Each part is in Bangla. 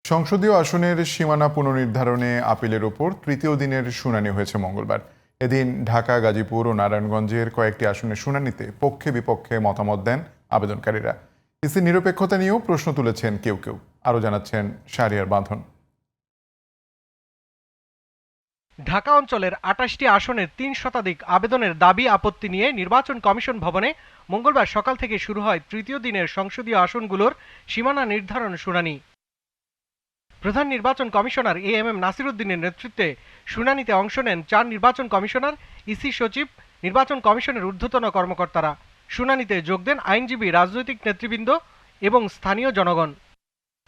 সংসদীয় আসনের সীমানা পুনর্নির্ধারণে আপিলের ওপর তৃতীয় দিনের শুনানি হয়েছে মঙ্গলবার। এদিন ঢাকা, গাজীপুর ও নারায়ণগঞ্জের কয়েকটি আসনের শুনানিতে পক্ষে বিপক্ষে মতামত দেন আবেদনকারীরা। ইসির নিরপেক্ষতা নিয়েও প্রশ্ন তুলেছেন কেউ কেউ। আরও জানাচ্ছেন শাহরিয়ার বাঁধন। ঢাকা অঞ্চলের ২৮টি আসনের ৩ শতাধিক আবেদনের দাবি আপত্তি নিয়ে নির্বাচন কমিশন ভবনে মঙ্গলবার সকাল থেকে শুরু হয় তৃতীয় দিনের সংসদীয় আসনগুলোর সীমানা নির্ধারণ শুনানি। প্রধান নির্বাচন কমিশনার এএমএম নাসির উদ্দিনের নেতৃত্বে শুনানিতে অংশ নেন ৪ নির্বাচন কমিশনার, ইসি সচিব, নির্বাচন কমিশনের ঊর্ধ্বতন কর্মকর্তারা। শুনানিতে যোগ দেন আইনজীবী, রাজনৈতিক নেতৃবৃন্দ এবং স্থানীয় জনগণ।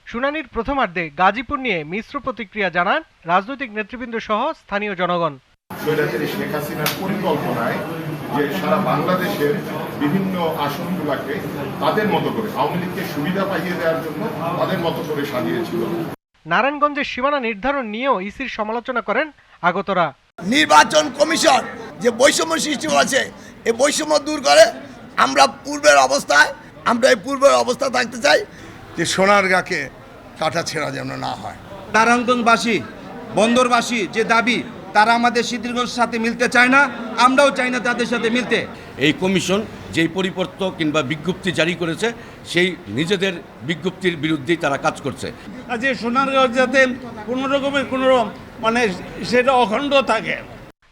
শুনানির প্রথমার্ধে গাজীপুর নিয়ে মিশ্র প্রতিক্রিয়া জানান রাজনৈতিক নেতৃবৃন্দ সহ স্থানীয় জনগণ। স্বৈরাচারী শেখ হাসিনার পরিকল্পনায় যে সারা বাংলাদেশের বিভিন্ন আসনগুলোকে তাদের মতো করে আওয়ামী লীগকে সুবিধা পাইয়ে দেওয়ার জন্য তাদের মতো করে সাজিয়েছিল। নারায়ণগঞ্জের সীমানা নির্ধারণ নিয়েও ইসির সমালোচনা করেন আগতরা। নির্বাচন কমিশন যে বৈষম্য সৃষ্টি করেছে, এই বৈষম্য দূর করে আমরা এই পূর্বের অবস্থায় থাকতে চাই, যে সোনারগাঁকে কাটা ছেঁড়া যেন না হয়। নারায়ণগঞ্জবাসী, বন্দরবাসী যে দাবি, তারা আমাদের সিদ্ধিরগঞ্জের সাথে মিলতে চায় না, আমরাও চাই না তাদের সাথে মিলতে। এই কমিশন যেই পরিপত্র কিংবা বিজ্ঞপ্তি জারি করেছে, সেই নিজেদের বিজ্ঞপ্তির বিরুদ্ধেই তারা কাজ করছে। যে সোনারগাঁও যাতে কোনো রকমের সেটা অখণ্ড থাকে।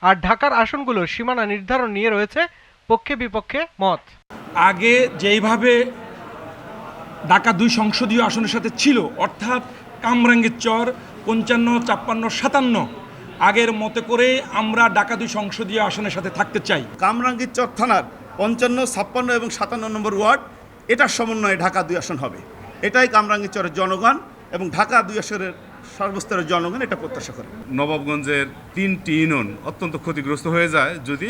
আর ঢাকার আসনগুলোর সীমানা নির্ধারণ নিয়ে রয়েছে পক্ষে বিপক্ষে মত। আগে যেইভাবে ঢাকা ২ সংসদীয় আসনের সাথে ছিল, অর্থাৎ কামরাঙ্গীর চর ৫৫, ৫৪, ৫৭, আগের মতে করে আমরা ঢাকা ২ সংসদীয় আসনের সাথে থাকতে চাই। কামরাঙ্গীর চর থানার ৫৫, ৫৬ এবং ৫৭ নম্বর ওয়ার্ড, এটার সমন্বয়ে ঢাকা ২ আসন হবে। এটাই কামরাঙ্গীর চরের জনগণ এবং ঢাকা ২ আসনের সর্বস্তরের জনগণ এটা প্রত্যাশা করে। নবাবগঞ্জের ৩টি ইউনিয়ন অত্যন্ত ক্ষতিগ্রস্ত হয়ে যায় যদি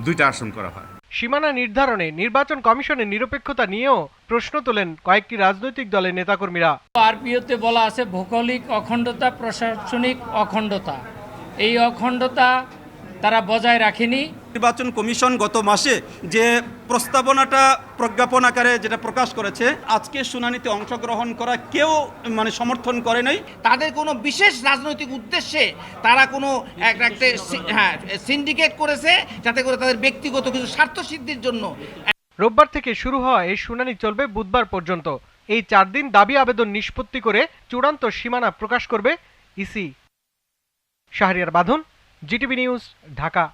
২টা আসন করা হয়। সীমানা নির্ধারণে নির্বাচন কমিশনের নিরপেক্ষতা নিয়েও প্রশ্ন তোলেন কয়েকটি রাজনৈতিক দলের নেতাকর্মীরা। আরপিওতে বলা আছে ভৌগোলিক অখণ্ডতা, প্রশাসনিক অখণ্ডতা। এই অখণ্ডতা তারা বজায় রাখেনি। নির্বাচন কমিশন গত মাসে যে প্রস্তাবনাটা প্রজ্ঞাপন আকারে যেটা প্রকাশ করেছে, আজকে শুনানিতে অংশগ্রহণ করা কেউ সমর্থন করে নাই। তাদের কোনো বিশেষ রাজনৈতিক উদ্দেশ্যে তারা কোনো একটা সিন্ডিকেট করেছে, যাতে করে তাদের ব্যক্তিগত কিছু স্বার্থ সিদ্ধির জন্য। রোববার থেকে শুরু হওয়া এই শুনানি চলবে বুধবার পর্যন্ত। এই ৪ দিন দাবি আবেদন নিষ্পত্তি করে চূড়ান্ত সীমানা প্রকাশ করবে ইসি। শাহরিয়ার বাঁধন, জিটিভি নিউজ, ঢাকা।